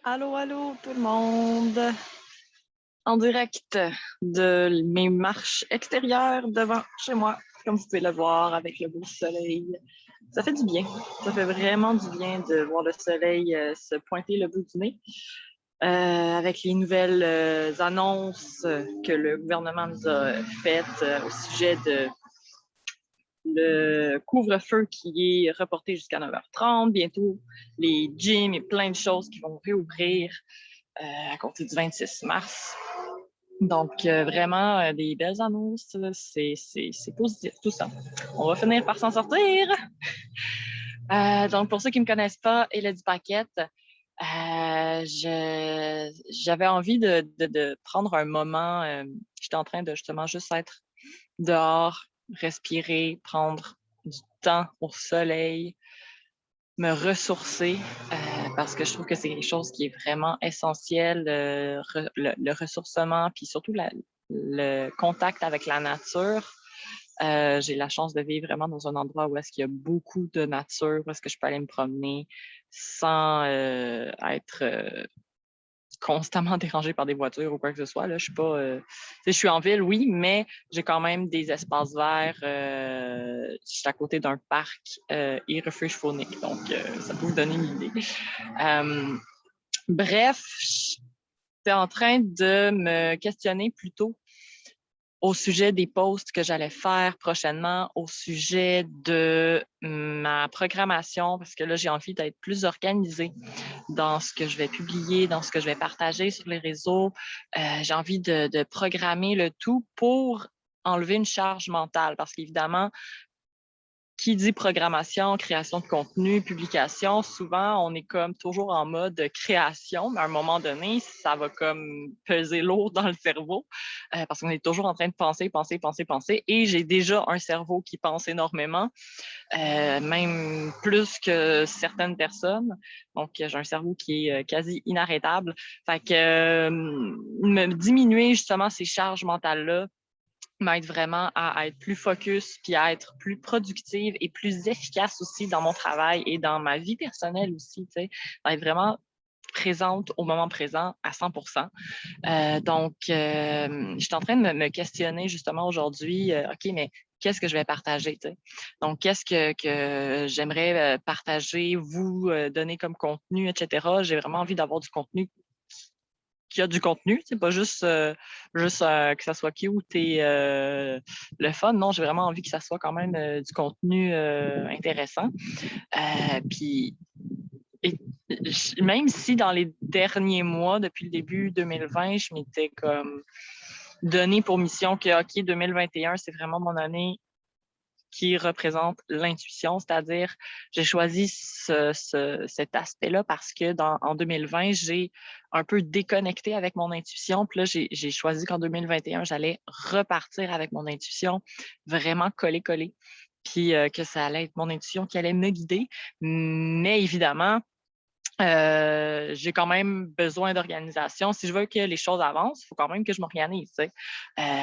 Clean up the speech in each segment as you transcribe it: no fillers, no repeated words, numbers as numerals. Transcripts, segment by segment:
Allô, allô tout le monde! En direct de mes marches extérieures devant chez moi, comme vous pouvez le voir avec le beau soleil. Ça fait du bien. Ça fait vraiment du bien de voir le soleil se pointer le bout du nez. Avec les nouvelles annonces que le gouvernement nous a faites au sujet de le couvre-feu qui est reporté jusqu'à 9h30, bientôt les gyms et plein de choses qui vont réouvrir à compter du 26 mars. Donc, vraiment, des belles annonces. C'est positif, tout ça. On va finir par s'en sortir. Donc, pour ceux qui ne me connaissent pas, Elodie Paquette, j'avais envie de prendre un moment. J'étais en train de justement juste être dehors, respirer, prendre du temps au soleil, me ressourcer, parce que je trouve que c'est quelque chose qui est vraiment essentiel, le ressourcement, puis surtout le contact avec la nature. J'ai la chance de vivre vraiment dans un endroit où est-ce qu'il y a beaucoup de nature, où est-ce que je peux aller me promener sans être constamment dérangée par des voitures ou quoi que ce soit. Là. Je suis pas, je suis en ville, oui, mais j'ai quand même des espaces verts. Je suis à côté d'un parc et refuge faunique, donc ça peut vous donner une idée. Bref, j'étais en train de me questionner plutôt au sujet des posts que j'allais faire prochainement, au sujet de ma programmation, parce que là, j'ai envie d'être plus organisée dans ce que je vais publier, dans ce que je vais partager sur les réseaux. J'ai envie de programmer le tout pour enlever une charge mentale, parce qu'évidemment, qui dit programmation, création de contenu, publication, souvent, on est comme toujours en mode création, mais à un moment donné, ça va comme peser lourd dans le cerveau parce qu'on est toujours en train de penser, penser, penser, penser. Et j'ai déjà un cerveau qui pense énormément, même plus que certaines personnes. Donc, j'ai un cerveau qui est quasi inarrêtable. Fait que me diminuer justement ces charges mentales-là, m'aide vraiment à être plus focus, puis à être plus productive et plus efficace aussi dans mon travail et dans ma vie personnelle aussi, tu sais, à être vraiment présente au moment présent à 100%. Donc, je suis en train de me questionner justement aujourd'hui, OK, mais qu'est-ce que je vais partager, tu sais? Donc, qu'est-ce que j'aimerais partager, vous donner comme contenu, etc. J'ai vraiment envie d'avoir du contenu qui a du contenu, c'est pas juste, que ça soit cute et le fun. Non, j'ai vraiment envie que ça soit quand même du contenu intéressant. Puis, et, même si dans les derniers mois, depuis le début 2020, je m'étais comme donné pour mission que, OK, 2021, c'est vraiment mon année qui représente l'intuition, c'est-à-dire j'ai choisi cet aspect-là parce que en 2020, j'ai un peu déconnecté avec mon intuition. Puis là, j'ai choisi qu'en 2021, j'allais repartir avec mon intuition, vraiment coller. Puis que ça allait être mon intuition qui allait me guider. Mais évidemment, j'ai quand même besoin d'organisation. Si je veux que les choses avancent, il faut quand même que je m'organise.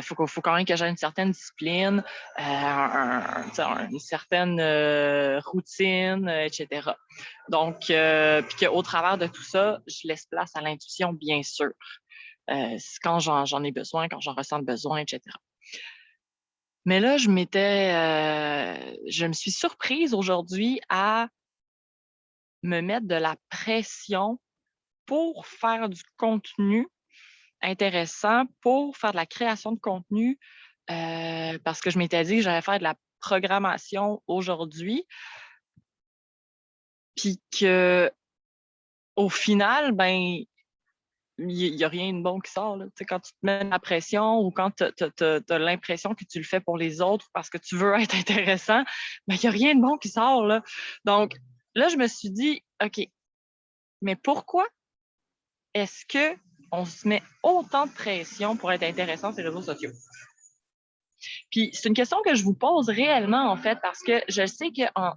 Faut quand même que j'ai une certaine discipline, une certaine routine, etc. Donc, puis qu'au travers de tout ça, je laisse place à l'intuition, bien sûr. Quand j'en ai besoin, quand j'en ressens le besoin, etc. Mais là, je me suis surprise aujourd'hui à me mettre de la pression pour faire du contenu intéressant, pour faire de la création de contenu, parce que je m'étais dit que j'allais faire de la programmation aujourd'hui, puis qu'au final, ben, il y a rien de bon qui sort, là. Tu sais, quand tu te mets la pression ou quand tu as l'impression que tu le fais pour les autres parce que tu veux être intéressant, ben, il y a rien de bon qui sort, là. Donc là, je me suis dit: «OK, mais pourquoi est-ce qu'on se met autant de pression pour être intéressant sur les réseaux sociaux?» Puis c'est une question que je vous pose réellement, en fait, parce que je sais qu'en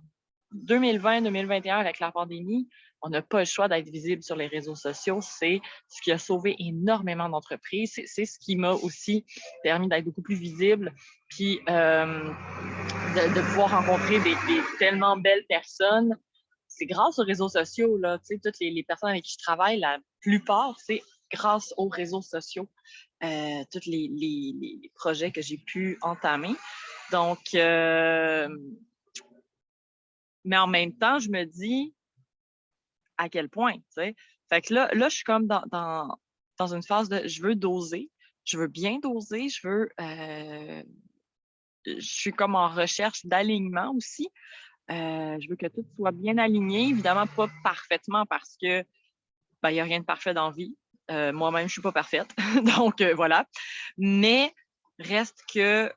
2020-2021, avec la pandémie, on n'a pas le choix d'être visible sur les réseaux sociaux. C'est ce qui a sauvé énormément d'entreprises. C'est ce qui m'a aussi permis d'être beaucoup plus visible, puis de pouvoir rencontrer des tellement belles personnes c'est grâce aux réseaux sociaux, là, tu sais, toutes les personnes avec qui je travaille, la plupart, c'est grâce aux réseaux sociaux, tous les projets que j'ai pu entamer. Donc, mais en même temps, je me dis à quel point, tu sais. Fait que là, je suis comme dans une phase de je veux doser, je veux bien doser, je suis comme en recherche d'alignement aussi. Je veux que tout soit bien aligné, évidemment pas parfaitement parce que ben, il n'y a rien de parfait dans la vie. Moi-même, je suis pas parfaite. Donc, voilà. Mais reste que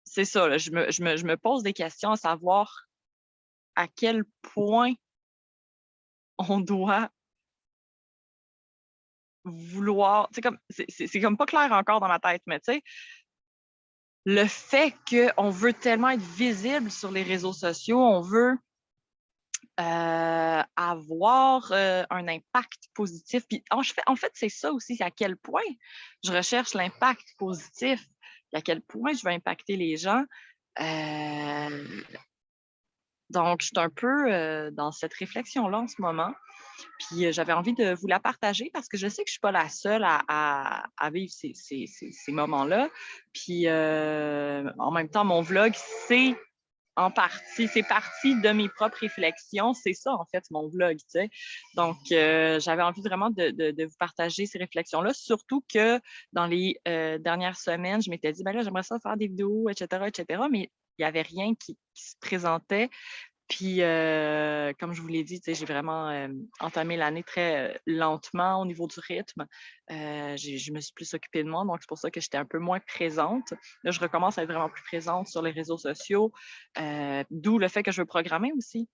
c'est ça, là, je me pose des questions à savoir à quel point on doit vouloir. C'est comme pas clair encore dans ma tête, mais tu sais, le fait qu'on veut tellement être visible sur les réseaux sociaux, on veut avoir un impact positif. Puis en fait, c'est ça aussi, c'est à quel point je recherche l'impact positif, et à quel point je veux impacter les gens. Donc, je suis un peu dans cette réflexion-là en ce moment. Puis j'avais envie de vous la partager parce que je sais que je ne suis pas la seule à vivre ces moments-là. Puis en même temps, mon vlog, c'est partie de mes propres réflexions. C'est ça, en fait, mon vlog, tu sais. Donc, j'avais envie vraiment de vous partager ces réflexions-là, surtout que dans les dernières semaines, je m'étais dit, ben là, j'aimerais ça faire des vidéos, etc., mais il n'y avait rien qui se présentait. Puis, comme je vous l'ai dit, j'ai vraiment entamé l'année très lentement au niveau du rythme. Je me suis plus occupée de moi, donc c'est pour ça que j'étais un peu moins présente. Là, je recommence à être vraiment plus présente sur les réseaux sociaux, d'où le fait que je veux programmer aussi.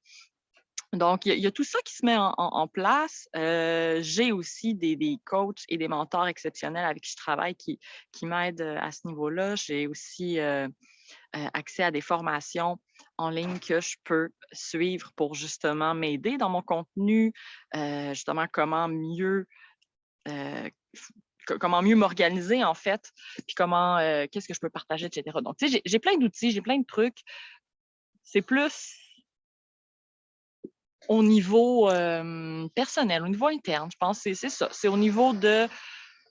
Donc, il y a tout ça qui se met en place. J'ai aussi des coachs et des mentors exceptionnels avec qui je travaille qui m'aident à ce niveau-là. J'ai aussi accès à des formations en ligne que je peux suivre pour justement m'aider dans mon contenu, justement comment mieux m'organiser en fait, puis qu'est-ce que je peux partager, etc. Donc, tu sais, j'ai plein d'outils, j'ai plein de trucs. C'est plus au niveau personnel, au niveau interne, je pense que c'est ça. C'est au niveau de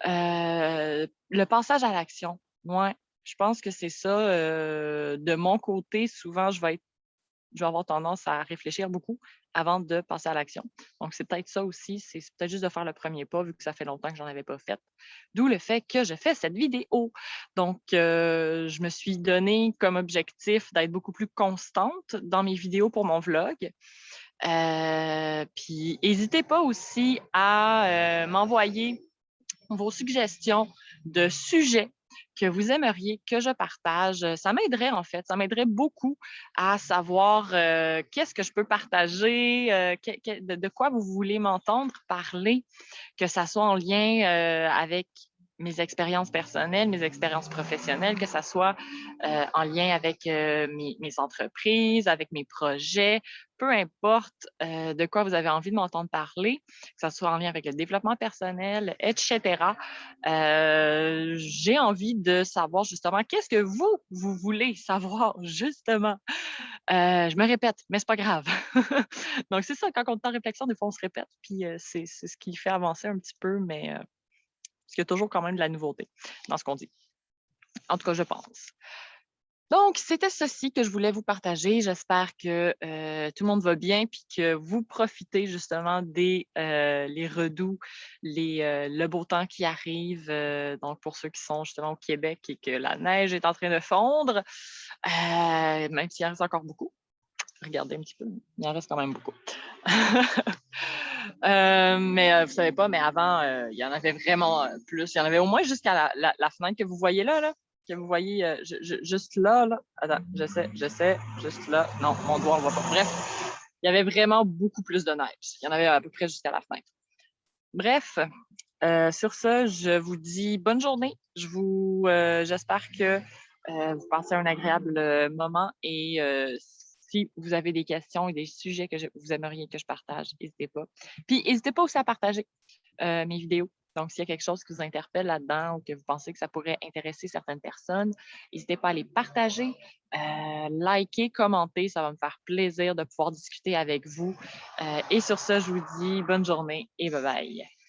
le passage à l'action. Ouais, je pense que c'est ça. De mon côté, souvent, je vais avoir tendance à réfléchir beaucoup avant de passer à l'action. Donc, c'est peut-être ça aussi. C'est peut-être juste de faire le premier pas, vu que ça fait longtemps que j'en avais pas fait. D'où le fait que je fais cette vidéo. Donc, je me suis donné comme objectif d'être beaucoup plus constante dans mes vidéos pour mon vlog. Puis, n'hésitez pas aussi à m'envoyer vos suggestions de sujets que vous aimeriez que je partage. Ça m'aiderait en fait, ça m'aiderait beaucoup à savoir qu'est-ce que je peux partager, de quoi vous voulez m'entendre parler, que ça soit en lien avec mes expériences personnelles, mes expériences professionnelles, que ça soit en lien avec mes entreprises, avec mes projets, peu importe de quoi vous avez envie de m'entendre parler, que ça soit en lien avec le développement personnel, etc. J'ai envie de savoir justement qu'est-ce que vous voulez savoir justement. Je me répète, mais c'est pas grave. Donc, c'est ça, quand on est en réflexion, des fois, on se répète, puis c'est ce qui fait avancer un petit peu, mais parce qu'il y a toujours quand même de la nouveauté dans ce qu'on dit. En tout cas, je pense. Donc, c'était ceci que je voulais vous partager. J'espère que tout le monde va bien puis que vous profitez justement des les redoux, le beau temps qui arrive. Donc, pour ceux qui sont justement au Québec et que la neige est en train de fondre, même s'il en reste encore beaucoup. Regardez un petit peu, il en reste quand même beaucoup. Mais vous savez pas, mais avant, il y en avait vraiment plus. Il y en avait au moins jusqu'à la fenêtre que vous voyez là, que vous voyez juste là. Attends, je sais, juste là. Non, mon doigt, on ne voit pas. Bref, il y avait vraiment beaucoup plus de neige. Il y en avait à peu près jusqu'à la fenêtre. Bref, sur ce, je vous dis bonne journée. J'espère que vous passez un agréable moment et si vous avez des questions et des sujets que vous aimeriez que je partage, n'hésitez pas. Puis, n'hésitez pas aussi à partager mes vidéos Donc, s'il y a quelque chose qui vous interpelle là-dedans ou que vous pensez que ça pourrait intéresser certaines personnes, n'hésitez pas à les partager, liker, commenter. Ça va me faire plaisir de pouvoir discuter avec vous. Et sur ce, je vous dis bonne journée et bye bye.